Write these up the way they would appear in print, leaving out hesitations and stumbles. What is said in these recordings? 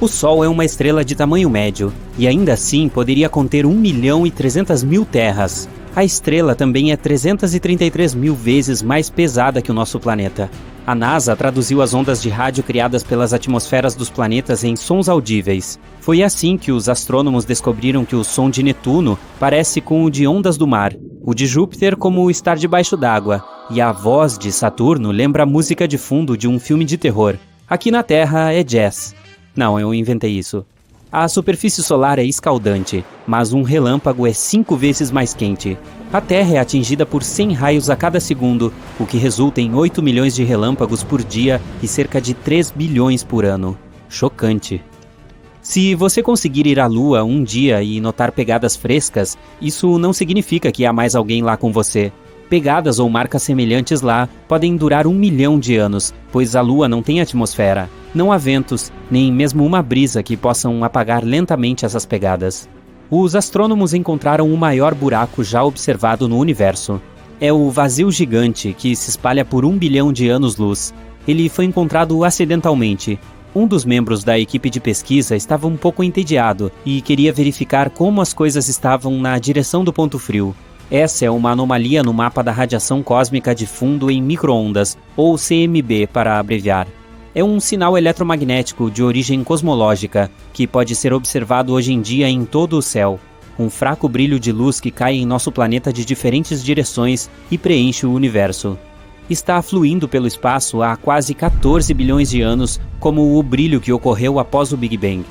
O Sol é uma estrela de tamanho médio, e ainda assim poderia conter 1.300.000 terras. A estrela também é 333 mil vezes mais pesada que o nosso planeta. A NASA traduziu as ondas de rádio criadas pelas atmosferas dos planetas em sons audíveis. Foi assim que os astrônomos descobriram que o som de Netuno parece com o de ondas do mar, o de Júpiter como estar debaixo d'água, e a voz de Saturno lembra a música de fundo de um filme de terror. Aqui na Terra é jazz. Não, eu inventei isso. A superfície solar é escaldante, mas um relâmpago é 5 vezes mais quente. A Terra é atingida por 100 raios a cada segundo, o que resulta em 8 milhões de relâmpagos por dia e cerca de 3 bilhões por ano. Chocante. Se você conseguir ir à Lua um dia e notar pegadas frescas, isso não significa que há mais alguém lá com você. Pegadas ou marcas semelhantes lá podem durar 1 milhão de anos, pois a Lua não tem atmosfera. Não há ventos, nem mesmo uma brisa que possam apagar lentamente essas pegadas. Os astrônomos encontraram o maior buraco já observado no universo. É o vazio gigante que se espalha por 1 bilhão de anos-luz. Ele foi encontrado acidentalmente. Um dos membros da equipe de pesquisa estava um pouco entediado e queria verificar como as coisas estavam na direção do ponto frio. Essa é uma anomalia no mapa da radiação cósmica de fundo em micro-ondas, ou CMB para abreviar. É um sinal eletromagnético de origem cosmológica, que pode ser observado hoje em dia em todo o céu. Um fraco brilho de luz que cai em nosso planeta de diferentes direções e preenche o universo. Está fluindo pelo espaço há quase 14 bilhões de anos, como o brilho que ocorreu após o Big Bang.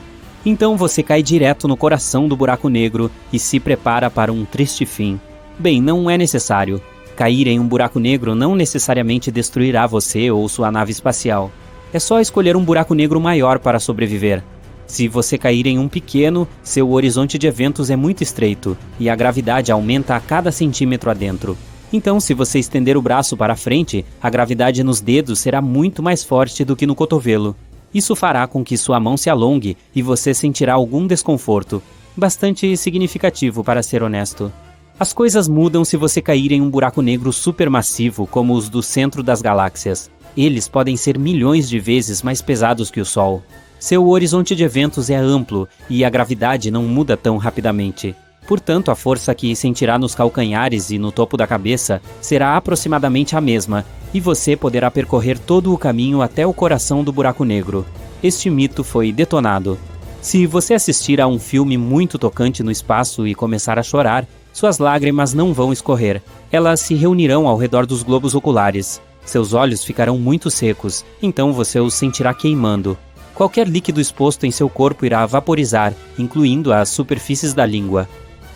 Então você cai direto no coração do buraco negro e se prepara para um triste fim. Bem, não é necessário. Cair em um buraco negro não necessariamente destruirá você ou sua nave espacial. É só escolher um buraco negro maior para sobreviver. Se você cair em um pequeno, seu horizonte de eventos é muito estreito e a gravidade aumenta a cada centímetro adentro. Então, se você estender o braço para frente, a gravidade nos dedos será muito mais forte do que no cotovelo. Isso fará com que sua mão se alongue e você sentirá algum desconforto. Bastante significativo, para ser honesto. As coisas mudam se você cair em um buraco negro supermassivo como os do centro das galáxias. Eles podem ser milhões de vezes mais pesados que o Sol. Seu horizonte de eventos é amplo e a gravidade não muda tão rapidamente. Portanto, a força que sentirá nos calcanhares e no topo da cabeça será aproximadamente a mesma, e você poderá percorrer todo o caminho até o coração do buraco negro. Este mito foi detonado. Se você assistir a um filme muito tocante no espaço e começar a chorar, suas lágrimas não vão escorrer. Elas se reunirão ao redor dos globos oculares. Seus olhos ficarão muito secos, então você os sentirá queimando. Qualquer líquido exposto em seu corpo irá vaporizar, incluindo as superfícies da língua.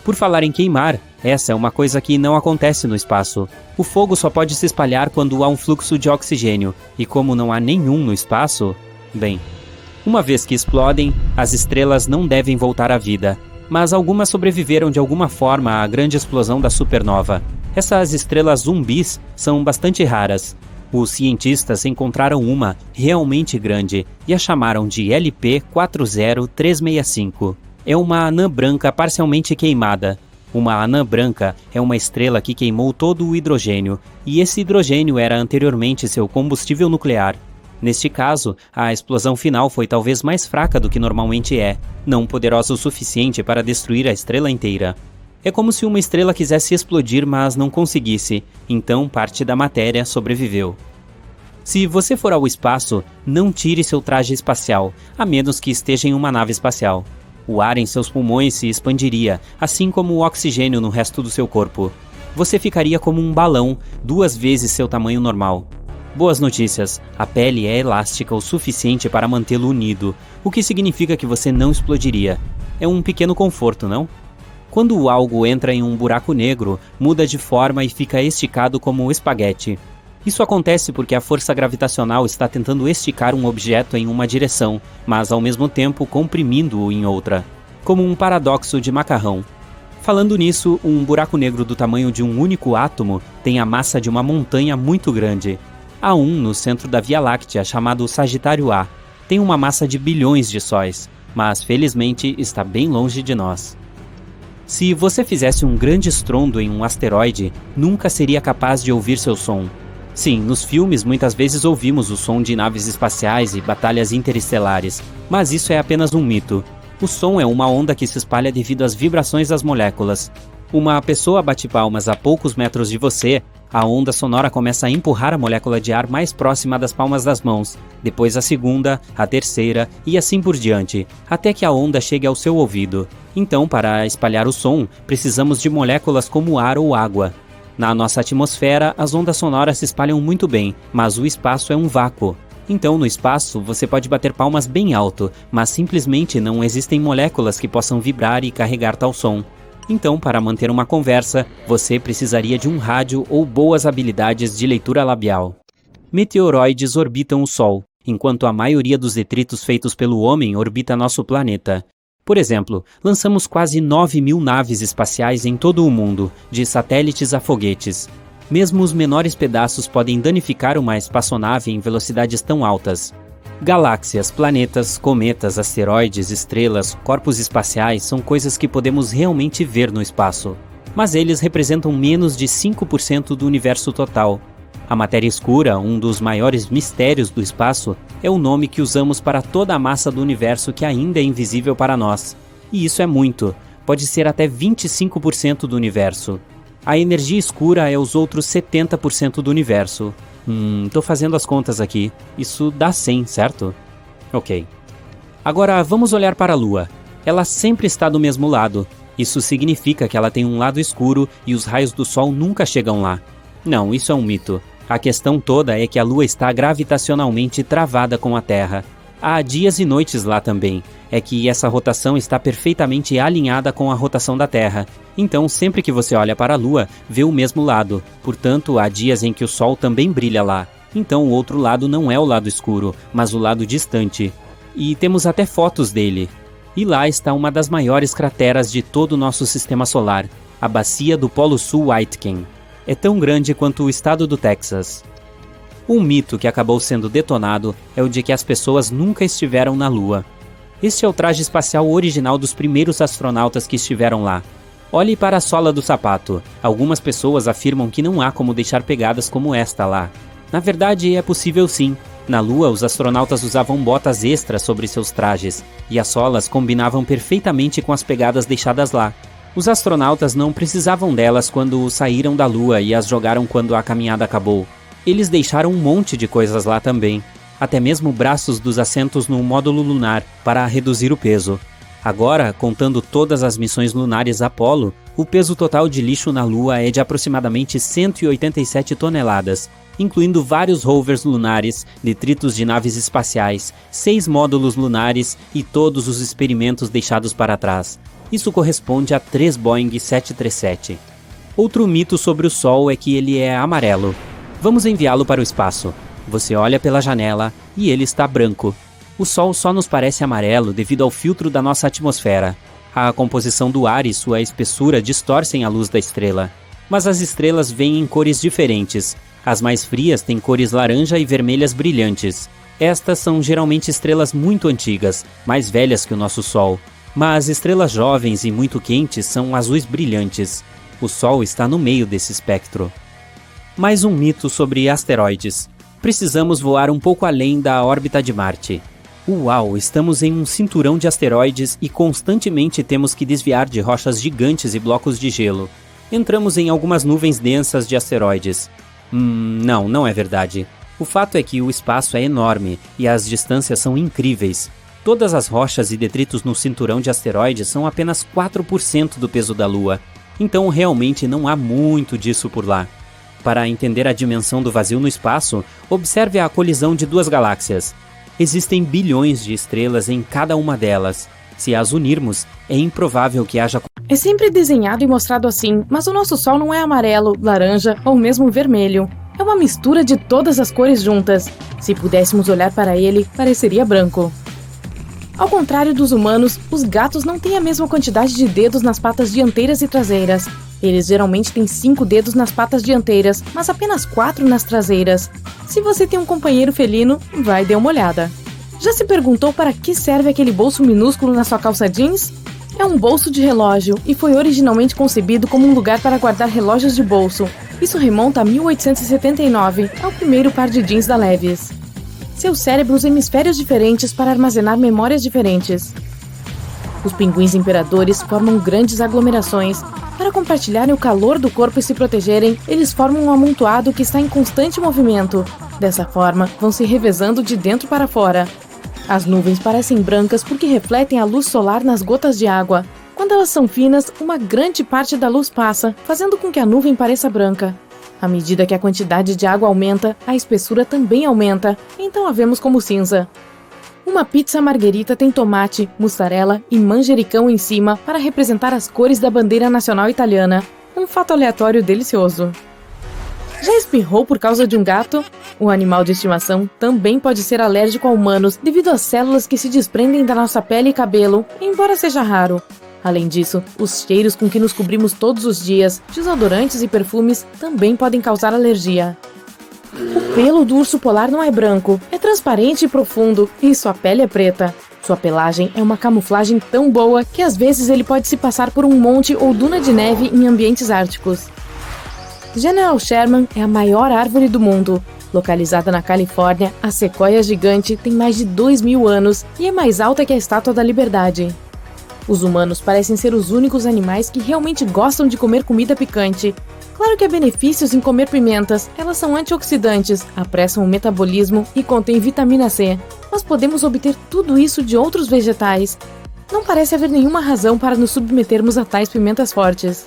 Por falar em queimar, essa é uma coisa que não acontece no espaço. O fogo só pode se espalhar quando há um fluxo de oxigênio, e como não há nenhum no espaço, bem, uma vez que explodem, as estrelas não devem voltar à vida, mas algumas sobreviveram de alguma forma à grande explosão da supernova. Essas estrelas zumbis são bastante raras. Os cientistas encontraram uma realmente grande e a chamaram de LP40365. É uma anã branca parcialmente queimada. Uma anã branca é uma estrela que queimou todo o hidrogênio, e esse hidrogênio era anteriormente seu combustível nuclear. Neste caso, a explosão final foi talvez mais fraca do que normalmente é, não poderosa o suficiente para destruir a estrela inteira. É como se uma estrela quisesse explodir, mas não conseguisse, então parte da matéria sobreviveu. Se você for ao espaço, não tire seu traje espacial, a menos que esteja em uma nave espacial. O ar em seus pulmões se expandiria, assim como o oxigênio no resto do seu corpo. Você ficaria como um balão, 2 vezes seu tamanho normal. Boas notícias, a pele é elástica o suficiente para mantê-lo unido, o que significa que você não explodiria. É um pequeno conforto, não? Quando algo entra em um buraco negro, muda de forma e fica esticado como espaguete. Isso acontece porque a força gravitacional está tentando esticar um objeto em uma direção, mas ao mesmo tempo comprimindo-o em outra, como um paradoxo de macarrão. Falando nisso, um buraco negro do tamanho de um único átomo tem a massa de uma montanha muito grande. Há um no centro da Via Láctea chamado Sagitário A. Tem uma massa de bilhões de sóis, mas felizmente está bem longe de nós. Se você fizesse um grande estrondo em um asteroide, nunca seria capaz de ouvir seu som. Sim, nos filmes muitas vezes ouvimos o som de naves espaciais e batalhas interestelares, mas isso é apenas um mito. O som é uma onda que se espalha devido às vibrações das moléculas. Uma pessoa bate palmas a poucos metros de você, a onda sonora começa a empurrar a molécula de ar mais próxima das palmas das mãos, depois a segunda, a terceira e assim por diante, até que a onda chegue ao seu ouvido. Então, para espalhar o som, precisamos de moléculas como ar ou água. Na nossa atmosfera, as ondas sonoras se espalham muito bem, mas o espaço é um vácuo. Então, no espaço, você pode bater palmas bem alto, mas simplesmente não existem moléculas que possam vibrar e carregar tal som. Então, para manter uma conversa, você precisaria de um rádio ou boas habilidades de leitura labial. Meteoroides orbitam o Sol, enquanto a maioria dos detritos feitos pelo homem orbita nosso planeta. Por exemplo, lançamos quase 9.000 naves espaciais em todo o mundo, de satélites a foguetes. Mesmo os menores pedaços podem danificar uma espaçonave em velocidades tão altas. Galáxias, planetas, cometas, asteroides, estrelas, corpos espaciais são coisas que podemos realmente ver no espaço. Mas eles representam menos de 5% do universo total. A matéria escura, um dos maiores mistérios do espaço, é o nome que usamos para toda a massa do universo que ainda é invisível para nós. E isso é muito, pode ser até 25% do universo. A energia escura é os outros 70% do universo. Tô fazendo as contas aqui. Isso dá 100, certo? Ok. Agora vamos olhar para a Lua. Ela sempre está do mesmo lado. Isso significa que ela tem um lado escuro e os raios do Sol nunca chegam lá. Não, isso é um mito. A questão toda é que a Lua está gravitacionalmente travada com a Terra. Há dias e noites lá também. É que essa rotação está perfeitamente alinhada com a rotação da Terra. Então, sempre que você olha para a Lua, vê o mesmo lado. Portanto, há dias em que o Sol também brilha lá. Então, o outro lado não é o lado escuro, mas o lado distante. E temos até fotos dele. E lá está uma das maiores crateras de todo o nosso sistema solar, a Bacia do Polo Sul Aitken. É tão grande quanto o estado do Texas. Um mito que acabou sendo detonado é o de que as pessoas nunca estiveram na Lua. Este é o traje espacial original dos primeiros astronautas que estiveram lá. Olhe para a sola do sapato. Algumas pessoas afirmam que não há como deixar pegadas como esta lá. Na verdade, é possível sim. Na Lua, os astronautas usavam botas extras sobre seus trajes, e as solas combinavam perfeitamente com as pegadas deixadas lá. Os astronautas não precisavam delas quando saíram da Lua e as jogaram quando a caminhada acabou. Eles deixaram um monte de coisas lá também, até mesmo braços dos assentos no módulo lunar para reduzir o peso. Agora, contando todas as missões lunares Apollo, o peso total de lixo na Lua é de aproximadamente 187 toneladas, incluindo vários rovers lunares, detritos de naves espaciais, 6 módulos lunares e todos os experimentos deixados para trás. Isso corresponde a 3 Boeing 737. Outro mito sobre o Sol é que ele é amarelo. Vamos enviá-lo para o espaço. Você olha pela janela e ele está branco. O Sol só nos parece amarelo devido ao filtro da nossa atmosfera. A composição do ar e sua espessura distorcem a luz da estrela. Mas as estrelas vêm em cores diferentes. As mais frias têm cores laranja e vermelhas brilhantes. Estas são geralmente estrelas muito antigas, mais velhas que o nosso Sol. Mas estrelas jovens e muito quentes são azuis brilhantes. O Sol está no meio desse espectro. Mais um mito sobre asteroides. Precisamos voar um pouco além da órbita de Marte. Uau, estamos em um cinturão de asteroides e constantemente temos que desviar de rochas gigantes e blocos de gelo. Entramos em algumas nuvens densas de asteroides. Não é verdade. O fato é que o espaço é enorme e as distâncias são incríveis. Todas as rochas e detritos no cinturão de asteroides são apenas 4% do peso da Lua. Então realmente não há muito disso por lá. Para entender a dimensão do vazio no espaço, observe a colisão de duas galáxias. Existem bilhões de estrelas em cada uma delas. Se as unirmos, é improvável que haja... É sempre desenhado e mostrado assim, mas o nosso Sol não é amarelo, laranja ou mesmo vermelho. É uma mistura de todas as cores juntas. Se pudéssemos olhar para ele, pareceria branco. Ao contrário dos humanos, os gatos não têm a mesma quantidade de dedos nas patas dianteiras e traseiras. Eles geralmente têm 5 dedos nas patas dianteiras, mas apenas 4 nas traseiras. Se você tem um companheiro felino, vai dar uma olhada. Já se perguntou para que serve aquele bolso minúsculo na sua calça jeans? É um bolso de relógio e foi originalmente concebido como um lugar para guardar relógios de bolso. Isso remonta a 1879, ao primeiro par de jeans da Levi's. Seus cérebros hemisférios diferentes para armazenar memórias diferentes. Os pinguins imperadores formam grandes aglomerações. Para compartilharem o calor do corpo e se protegerem, eles formam um amontoado que está em constante movimento. Dessa forma, vão se revezando de dentro para fora. As nuvens parecem brancas porque refletem a luz solar nas gotas de água. Quando elas são finas, uma grande parte da luz passa, fazendo com que a nuvem pareça branca. À medida que a quantidade de água aumenta, a espessura também aumenta, então a vemos como cinza. Uma pizza marguerita tem tomate, mussarela e manjericão em cima para representar as cores da bandeira nacional italiana. Um fato aleatório delicioso. Já espirrou por causa de um gato? O animal de estimação também pode ser alérgico a humanos devido às células que se desprendem da nossa pele e cabelo, embora seja raro. Além disso, os cheiros com que nos cobrimos todos os dias, desodorantes e perfumes, também podem causar alergia. O pelo do urso polar não é branco, é transparente e profundo, e sua pele é preta. Sua pelagem é uma camuflagem tão boa que às vezes ele pode se passar por um monte ou duna de neve em ambientes árticos. General Sherman é a maior árvore do mundo. Localizada na Califórnia, a sequoia gigante tem mais de 2.000 anos e é mais alta que a Estátua da Liberdade. Os humanos parecem ser os únicos animais que realmente gostam de comer comida picante. Claro que há benefícios em comer pimentas, elas são antioxidantes, apressam o metabolismo e contêm vitamina C, mas podemos obter tudo isso de outros vegetais. Não parece haver nenhuma razão para nos submetermos a tais pimentas fortes.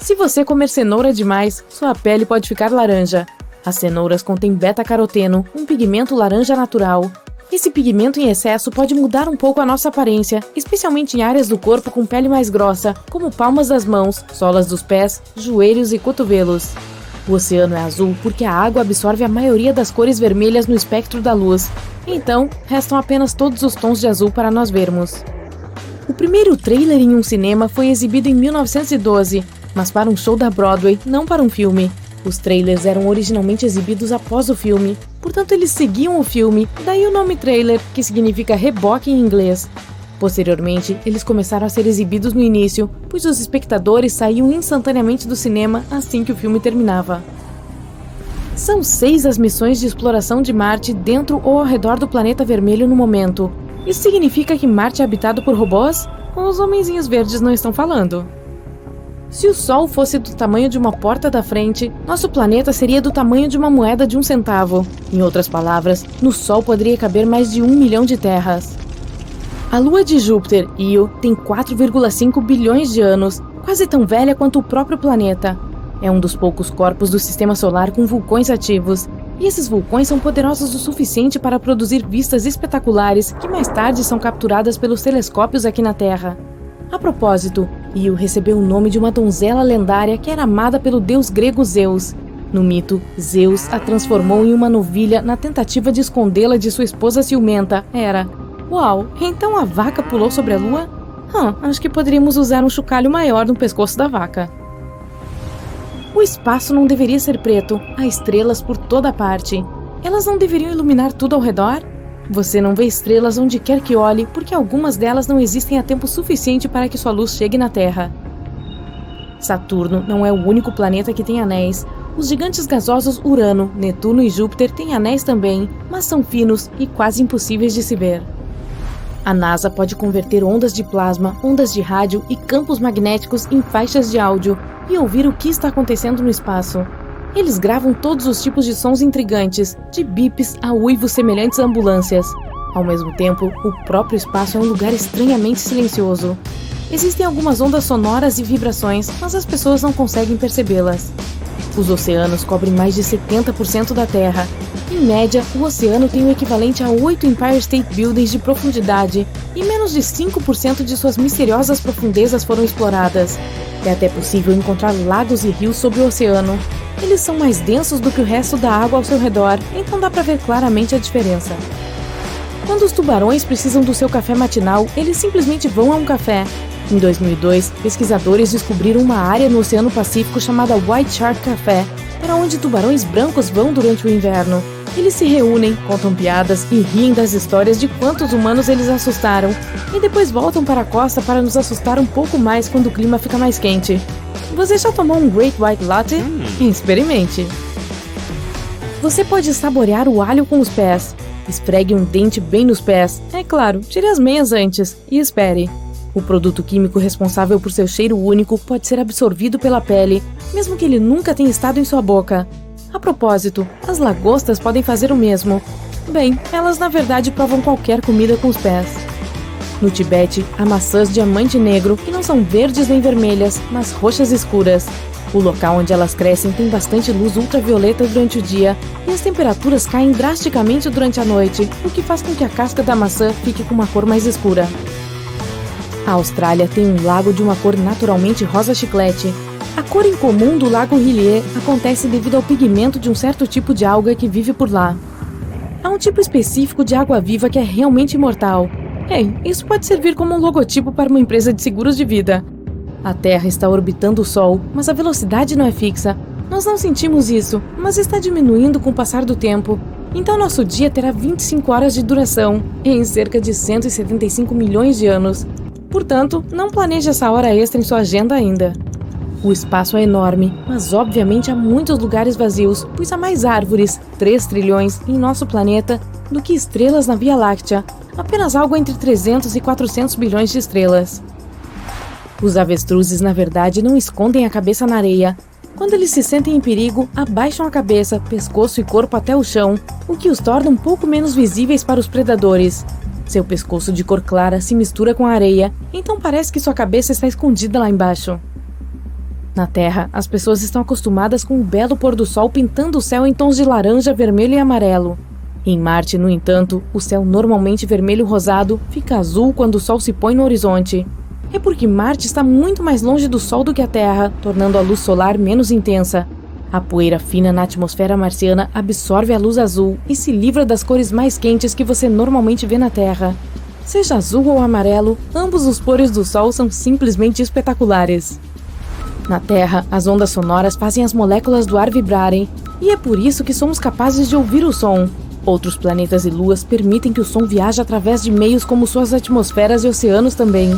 Se você comer cenoura demais, sua pele pode ficar laranja. As cenouras contêm beta-caroteno, um pigmento laranja natural. Esse pigmento em excesso pode mudar um pouco a nossa aparência, especialmente em áreas do corpo com pele mais grossa, como palmas das mãos, solas dos pés, joelhos e cotovelos. O oceano é azul porque a água absorve a maioria das cores vermelhas no espectro da luz. Então, restam apenas todos os tons de azul para nós vermos. O primeiro trailer em um cinema foi exibido em 1912, mas para um show da Broadway, não para um filme. Os trailers eram originalmente exibidos após o filme, portanto eles seguiam o filme, daí o nome trailer, que significa reboque em inglês. Posteriormente, eles começaram a ser exibidos no início, pois os espectadores saíam instantaneamente do cinema assim que o filme terminava. São 6 as missões de exploração de Marte dentro ou ao redor do planeta vermelho no momento. Isso significa que Marte é habitado por robôs? Os homenzinhos verdes não estão falando. Se o Sol fosse do tamanho de uma porta da frente, nosso planeta seria do tamanho de uma moeda de 1 centavo. Em outras palavras, no Sol poderia caber mais de 1 milhão de terras. A Lua de Júpiter, Io, tem 4,5 bilhões de anos, quase tão velha quanto o próprio planeta. É um dos poucos corpos do Sistema Solar com vulcões ativos, e esses vulcões são poderosos o suficiente para produzir vistas espetaculares que mais tarde são capturadas pelos telescópios aqui na Terra. A propósito, Io recebeu o nome de uma donzela lendária que era amada pelo deus grego Zeus. No mito, Zeus a transformou em uma novilha na tentativa de escondê-la de sua esposa ciumenta, Hera. Uau, então a vaca pulou sobre a lua? Acho que poderíamos usar um chocalho maior no pescoço da vaca. O espaço não deveria ser preto, há estrelas por toda parte. Elas não deveriam iluminar tudo ao redor? Você não vê estrelas onde quer que olhe, porque algumas delas não existem a tempo suficiente para que sua luz chegue na Terra. Saturno não é o único planeta que tem anéis. Os gigantes gasosos Urano, Netuno e Júpiter têm anéis também, mas são finos e quase impossíveis de se ver. A NASA pode converter ondas de plasma, ondas de rádio e campos magnéticos em faixas de áudio e ouvir o que está acontecendo no espaço. Eles gravam todos os tipos de sons intrigantes, de bips a uivos semelhantes a ambulâncias. Ao mesmo tempo, o próprio espaço é um lugar estranhamente silencioso. Existem algumas ondas sonoras e vibrações, mas as pessoas não conseguem percebê-las. Os oceanos cobrem mais de 70% da Terra. Em média, o oceano tem o equivalente a 8 Empire State Buildings de profundidade, e menos de 5% de suas misteriosas profundezas foram exploradas. É até possível encontrar lagos e rios sob o oceano. Eles são mais densos do que o resto da água ao seu redor, então dá para ver claramente a diferença. Quando os tubarões precisam do seu café matinal, eles simplesmente vão a um café. Em 2002, pesquisadores descobriram uma área no Oceano Pacífico chamada White Shark Café, para onde tubarões brancos vão durante o inverno. Eles se reúnem, contam piadas e riem das histórias de quantos humanos eles assustaram, e depois voltam para a costa para nos assustar um pouco mais quando o clima fica mais quente. Você já tomou um Great White Latte? Experimente! Você pode saborear o alho com os pés. Esfregue um dente bem nos pés. É claro, tire as meias antes e espere. O produto químico responsável por seu cheiro único pode ser absorvido pela pele, mesmo que ele nunca tenha estado em sua boca. A propósito, as lagostas podem fazer o mesmo. Bem, elas na verdade provam qualquer comida com os pés. No Tibete, há maçãs diamante negro que não são verdes nem vermelhas, mas roxas escuras. O local onde elas crescem tem bastante luz ultravioleta durante o dia e as temperaturas caem drasticamente durante a noite, o que faz com que a casca da maçã fique com uma cor mais escura. A Austrália tem um lago de uma cor naturalmente rosa chiclete. A cor incomum do lago Hillier acontece devido ao pigmento de um certo tipo de alga que vive por lá. Há um tipo específico de água-viva que é realmente imortal. Isso pode servir como um logotipo para uma empresa de seguros de vida. A Terra está orbitando o Sol, mas a velocidade não é fixa. Nós não sentimos isso, mas está diminuindo com o passar do tempo. Então nosso dia terá 25 horas de duração, em cerca de 175 milhões de anos. Portanto, não planeje essa hora extra em sua agenda ainda. O espaço é enorme, mas obviamente há muitos lugares vazios, pois há mais árvores, 3 trilhões, em nosso planeta do que estrelas na Via Láctea, apenas algo entre 300 e 400 bilhões de estrelas. Os avestruzes, na verdade, não escondem a cabeça na areia. Quando eles se sentem em perigo, abaixam a cabeça, pescoço e corpo até o chão, o que os torna um pouco menos visíveis para os predadores. Seu pescoço de cor clara se mistura com a areia, então parece que sua cabeça está escondida lá embaixo. Na Terra, as pessoas estão acostumadas com o belo pôr do sol pintando o céu em tons de laranja, vermelho e amarelo. Em Marte, no entanto, o céu normalmente vermelho-rosado fica azul quando o sol se põe no horizonte. É porque Marte está muito mais longe do Sol do que a Terra, tornando a luz solar menos intensa. A poeira fina na atmosfera marciana absorve a luz azul e se livra das cores mais quentes que você normalmente vê na Terra. Seja azul ou amarelo, ambos os pôres do Sol são simplesmente espetaculares. Na Terra, as ondas sonoras fazem as moléculas do ar vibrarem, e é por isso que somos capazes de ouvir o som. Outros planetas e luas permitem que o som viaje através de meios como suas atmosferas e oceanos também.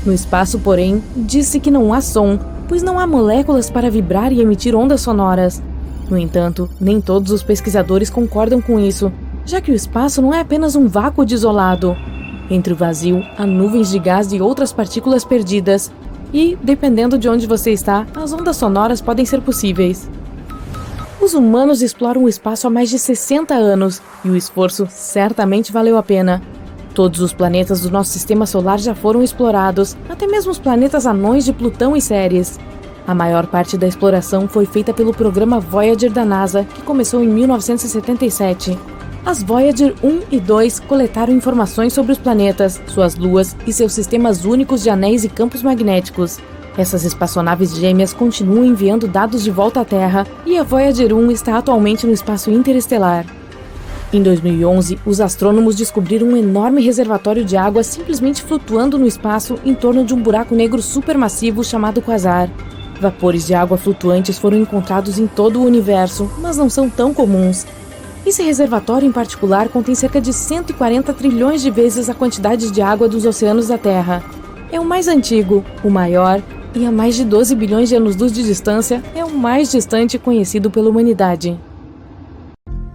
No espaço, porém, diz-se que não há som, pois não há moléculas para vibrar e emitir ondas sonoras. No entanto, nem todos os pesquisadores concordam com isso, já que o espaço não é apenas um vácuo desolado. Entre o vazio, há nuvens de gás e outras partículas perdidas, e, dependendo de onde você está, as ondas sonoras podem ser possíveis. Os humanos exploram o espaço há mais de 60 anos, e o esforço certamente valeu a pena. Todos os planetas do nosso sistema solar já foram explorados, até mesmo os planetas anões de Plutão e Ceres. A maior parte da exploração foi feita pelo programa Voyager da NASA, que começou em 1977. As Voyager 1 e 2 coletaram informações sobre os planetas, suas luas e seus sistemas únicos de anéis e campos magnéticos. Essas espaçonaves gêmeas continuam enviando dados de volta à Terra, e a Voyager 1 está atualmente no espaço interestelar. Em 2011, os astrônomos descobriram um enorme reservatório de água simplesmente flutuando no espaço em torno de um buraco negro supermassivo chamado Quasar. Vapores de água flutuantes foram encontrados em todo o universo, mas não são tão comuns. Esse reservatório em particular contém cerca de 140 trilhões de vezes a quantidade de água dos oceanos da Terra. É o mais antigo, o maior, e a mais de 12 bilhões de anos-luz de distância é o mais distante conhecido pela humanidade.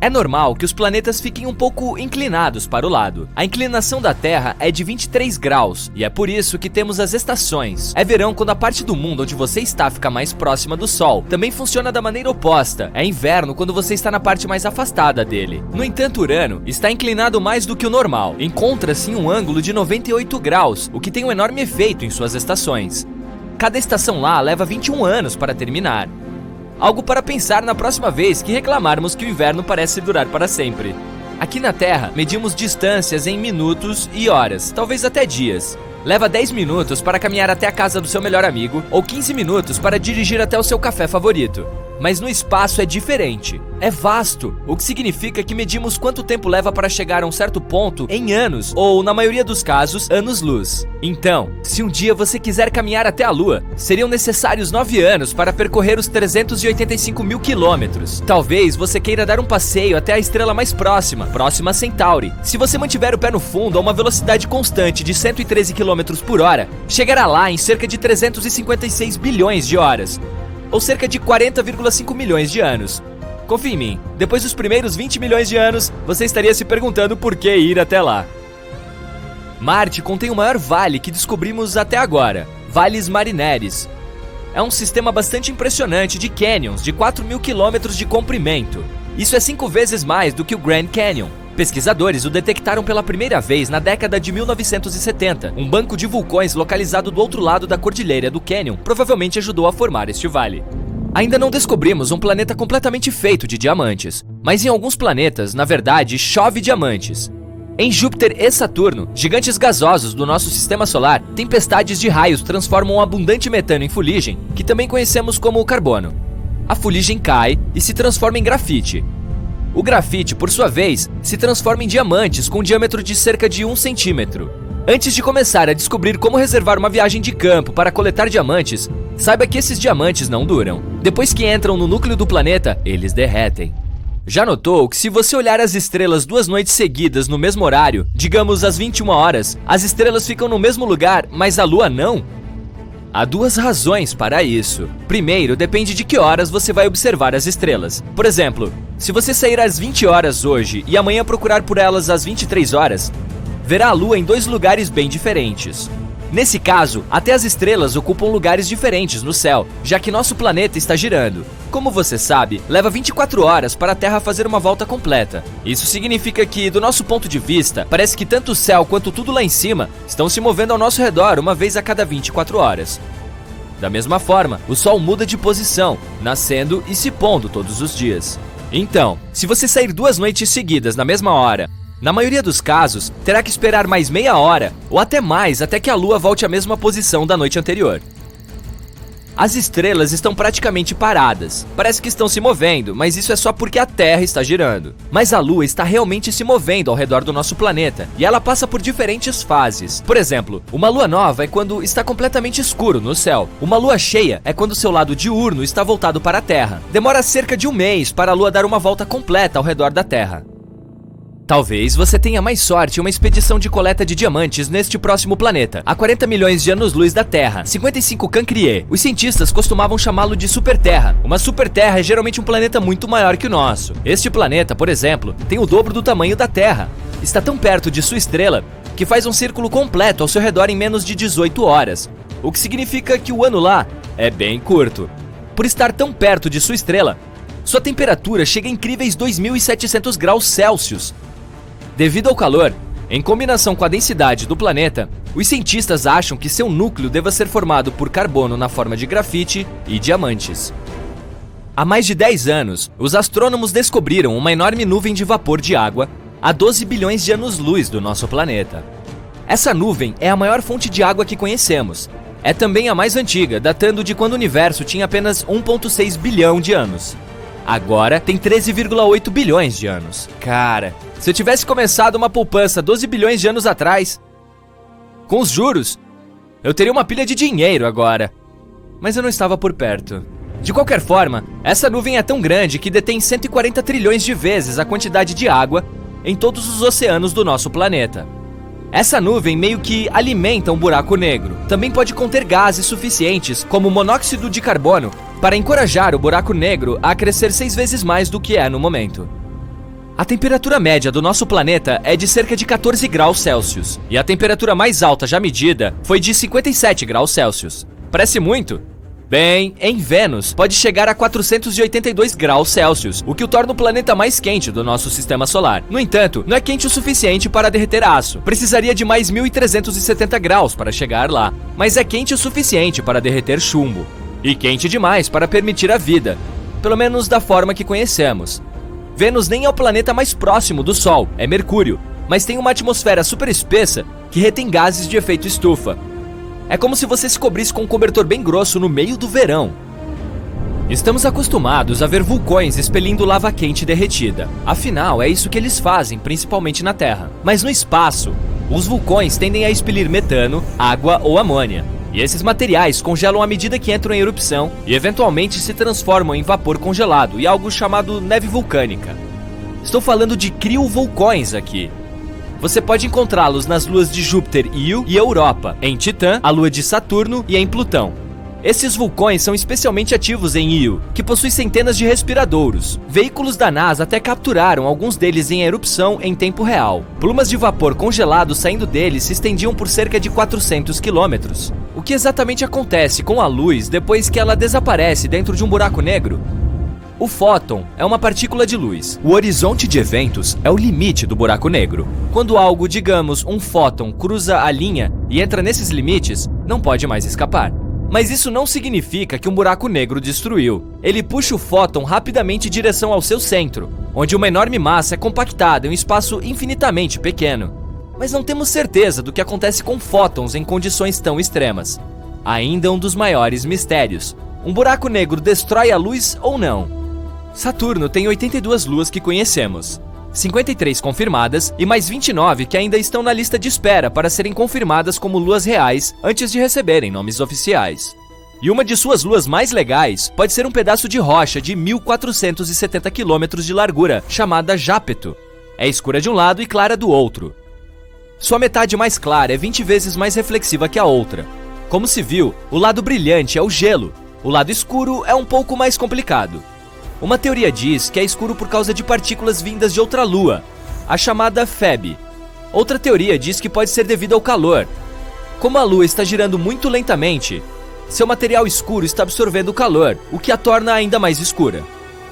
É normal que os planetas fiquem um pouco inclinados para o lado. A inclinação da Terra é de 23 graus, e é por isso que temos as estações. É verão quando a parte do mundo onde você está fica mais próxima do Sol. Também funciona da maneira oposta. É inverno quando você está na parte mais afastada dele. No entanto, Urano está inclinado mais do que o normal. Encontra-se em um ângulo de 98 graus, o que tem um enorme efeito em suas estações. Cada estação lá leva 21 anos para terminar. Algo para pensar na próxima vez que reclamarmos que o inverno parece durar para sempre. Aqui na Terra, medimos distâncias em minutos e horas, talvez até dias. Leva 10 minutos para caminhar até a casa do seu melhor amigo ou 15 minutos para dirigir até o seu café favorito. mas no espaço é diferente. É vasto, o que significa que medimos quanto tempo leva para chegar a um certo ponto em anos, ou, na maioria dos casos, anos-luz. Então, se um dia você quiser caminhar até a Lua, seriam necessários 9 anos para percorrer os 385 mil quilômetros. Talvez você queira dar um passeio até a estrela mais próxima, Próxima Centauri. Se você mantiver o pé no fundo a uma velocidade constante de 113 km por hora, chegará lá em cerca de 356 bilhões de horas, ou cerca de 40,5 milhões de anos. Confie em mim, depois dos primeiros 20 milhões de anos, você estaria se perguntando por que ir até lá. Marte contém o maior vale que descobrimos até agora, Valles Marineris. É um sistema bastante impressionante de canyons de 4.000 quilômetros de comprimento. Isso é 5 vezes mais do que o Grand Canyon. Pesquisadores o detectaram pela primeira vez na década de 1970. Um banco de vulcões localizado do outro lado da cordilheira do Canyon provavelmente ajudou a formar este vale. Ainda não descobrimos um planeta completamente feito de diamantes, mas em alguns planetas, na verdade, chove diamantes. Em Júpiter e Saturno, gigantes gasosos do nosso sistema solar, tempestades de raios transformam abundante metano em fuligem, que também conhecemos como carbono. A fuligem cai e se transforma em grafite. O grafite, por sua vez, se transforma em diamantes com um diâmetro de cerca de 1 centímetro. Antes de começar a descobrir como reservar uma viagem de campo para coletar diamantes, saiba que esses diamantes não duram. Depois que entram no núcleo do planeta, eles derretem. Já notou que se você olhar as estrelas 2 noites seguidas no mesmo horário, digamos às 21 horas, as estrelas ficam no mesmo lugar, mas a Lua não? Há 2 razões para isso. Primeiro, depende de que horas você vai observar as estrelas. Por exemplo, se você sair às 20 horas hoje e amanhã procurar por elas às 23 horas, verá a Lua em 2 lugares bem diferentes. Nesse caso, até as estrelas ocupam lugares diferentes no céu, já que nosso planeta está girando. Como você sabe, leva 24 horas para a Terra fazer uma volta completa. Isso significa que, do nosso ponto de vista, parece que tanto o céu quanto tudo lá em cima estão se movendo ao nosso redor uma vez a cada 24 horas. Da mesma forma, o Sol muda de posição, nascendo e se pondo todos os dias. Então, se você sair 2 noites seguidas na mesma hora, na maioria dos casos, terá que esperar mais meia hora, ou até mais, até que a Lua volte à mesma posição da noite anterior. As estrelas estão praticamente paradas. Parece que estão se movendo, mas isso é só porque a Terra está girando. Mas a Lua está realmente se movendo ao redor do nosso planeta, e ela passa por diferentes fases. Por exemplo, uma lua nova é quando está completamente escuro no céu. Uma lua cheia é quando seu lado diurno está voltado para a Terra. Demora cerca de 1 mês para a Lua dar uma volta completa ao redor da Terra. Talvez você tenha mais sorte em uma expedição de coleta de diamantes neste próximo planeta, a 40 milhões de anos-luz da Terra, 55 Cancrier. Os cientistas costumavam chamá-lo de superterra. Uma superterra é geralmente um planeta muito maior que o nosso. Este planeta, por exemplo, tem o dobro do tamanho da Terra. Está tão perto de sua estrela que faz um círculo completo ao seu redor em menos de 18 horas, o que significa que o ano lá é bem curto. Por estar tão perto de sua estrela, sua temperatura chega a incríveis 2.700 graus Celsius. Devido ao calor, em combinação com a densidade do planeta, os cientistas acham que seu núcleo deva ser formado por carbono na forma de grafite e diamantes. Há mais de 10 anos, os astrônomos descobriram uma enorme nuvem de vapor de água a 12 bilhões de anos-luz do nosso planeta. Essa nuvem é a maior fonte de água que conhecemos. É também a mais antiga, datando de quando o universo tinha apenas 1,6 bilhão de anos. Agora tem 13,8 bilhões de anos. Cara, se eu tivesse começado uma poupança 12 bilhões de anos atrás, com os juros, eu teria uma pilha de dinheiro agora. Mas eu não estava por perto. De qualquer forma, essa nuvem é tão grande que detém 140 trilhões de vezes a quantidade de água em todos os oceanos do nosso planeta. Essa nuvem meio que alimenta um buraco negro. Também pode conter gases suficientes, como monóxido de carbono, para encorajar o buraco negro a crescer 6 vezes mais do que é no momento. A temperatura média do nosso planeta é de cerca de 14 graus Celsius, e a temperatura mais alta já medida foi de 57 graus Celsius. Parece muito? Bem, em Vênus pode chegar a 482 graus Celsius, o que o torna o planeta mais quente do nosso sistema solar. No entanto, não é quente o suficiente para derreter aço. Precisaria de mais 1.370 graus para chegar lá, mas é quente o suficiente para derreter chumbo. E quente demais para permitir a vida, pelo menos da forma que conhecemos. Vênus nem é o planeta mais próximo do Sol, é Mercúrio, mas tem uma atmosfera super espessa que retém gases de efeito estufa. É como se você se cobrisse com um cobertor bem grosso no meio do verão. Estamos acostumados a ver vulcões expelindo lava quente derretida. Afinal, é isso que eles fazem, principalmente na Terra. Mas no espaço, os vulcões tendem a expelir metano, água ou amônia. E esses materiais congelam à medida que entram em erupção e eventualmente se transformam em vapor congelado e algo chamado neve vulcânica. Estou falando de criovulcões aqui. Você pode encontrá-los nas luas de Júpiter, Io e Europa, em Titã, a lua de Saturno e em Plutão. Esses vulcões são especialmente ativos em Io, que possui centenas de respiradouros. Veículos da NASA até capturaram alguns deles em erupção em tempo real. Plumas de vapor congelado saindo deles se estendiam por cerca de 400 quilômetros. O que exatamente acontece com a luz depois que ela desaparece dentro de um buraco negro? O fóton é uma partícula de luz. O horizonte de eventos é o limite do buraco negro. Quando algo, digamos, um fóton, cruza a linha e entra nesses limites, não pode mais escapar. Mas isso não significa que um buraco negro destruiu. Ele puxa o fóton rapidamente em direção ao seu centro, onde uma enorme massa é compactada em um espaço infinitamente pequeno. Mas não temos certeza do que acontece com fótons em condições tão extremas. Ainda um dos maiores mistérios. Um buraco negro destrói a luz ou não? Saturno tem 82 luas que conhecemos. 53 confirmadas e mais 29 que ainda estão na lista de espera para serem confirmadas como luas reais antes de receberem nomes oficiais. E uma de suas luas mais legais pode ser um pedaço de rocha de 1.470 km de largura, chamada Jápeto. É escura de um lado e clara do outro. Sua metade mais clara é 20 vezes mais reflexiva que a outra. Como se viu, o lado brilhante é o gelo, o lado escuro é um pouco mais complicado. Uma teoria diz que é escuro por causa de partículas vindas de outra lua, a chamada Feb. Outra teoria diz que pode ser devido ao calor. Como a lua está girando muito lentamente, seu material escuro está absorvendo o calor, o que a torna ainda mais escura.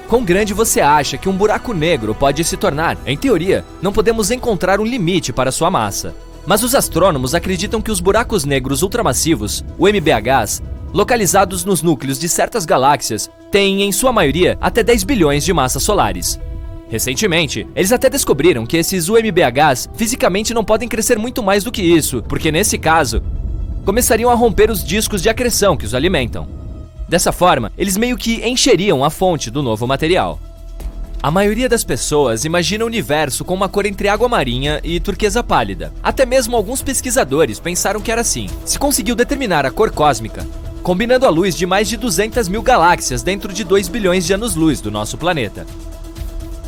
Quão grande você acha que um buraco negro pode se tornar? Em teoria, não podemos encontrar um limite para sua massa. Mas os astrônomos acreditam que os buracos negros ultramassivos, o UMBHs, localizados nos núcleos de certas galáxias, têm, em sua maioria, até 10 bilhões de massas solares. Recentemente, eles até descobriram que esses UMBHs fisicamente não podem crescer muito mais do que isso, porque nesse caso, começariam a romper os discos de acreção que os alimentam. Dessa forma, eles meio que encheriam a fonte do novo material. A maioria das pessoas imagina o universo com uma cor entre água marinha e turquesa pálida. Até mesmo alguns pesquisadores pensaram que era assim. Se conseguiu determinar a cor cósmica, combinando a luz de mais de 200 mil galáxias dentro de 2 bilhões de anos-luz do nosso planeta.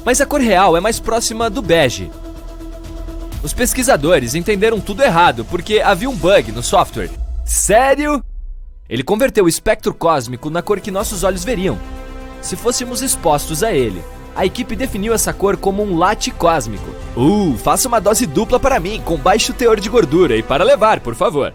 Mas a cor real é mais próxima do bege. Os pesquisadores entenderam tudo errado porque havia um bug no software. Sério? Ele converteu o espectro cósmico na cor que nossos olhos veriam, se fôssemos expostos a ele. A equipe definiu essa cor como um latte cósmico. Faça uma dose dupla para mim, com baixo teor de gordura e para levar, por favor.